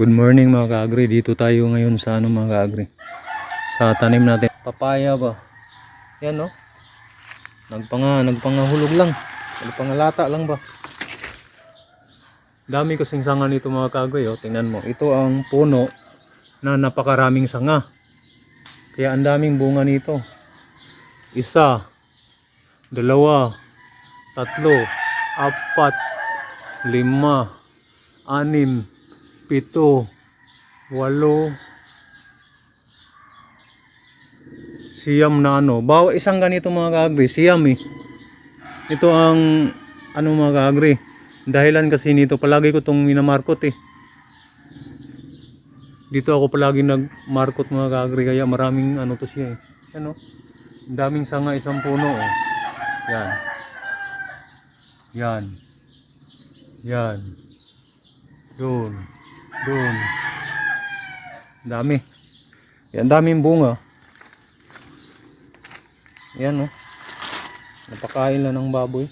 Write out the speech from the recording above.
Good morning mga ka-agri. Dito tayo ngayon sa mga ka-agri. Sa tanim natin. Papaya ba? Yan no. Nagpangahulog lang. Nagpangalata lang ba? Dami kasing sanga nito mga ka-agri. Oh. Tingnan mo. Ito ang puno na napakaraming sanga. Kaya ang daming bunga nito. 1, 2, 3, 4, 5, 6, 7, 8, 9 na ano. Bawa isang ganito mga ka-agri. Siyam eh. Ito ang ano mga ka-agri. Dahilan kasi nito palagi ko itong minamarkot eh. Dito ako palagi nagmarkot mga ka-agri. Kaya maraming ano to siya eh. Ano? Daming sanga isang puno oh. Yan. Yan. Yan. Doon. Doon. Dami. Yan daming bunga. Yan oh. Napakain lang ng baboy.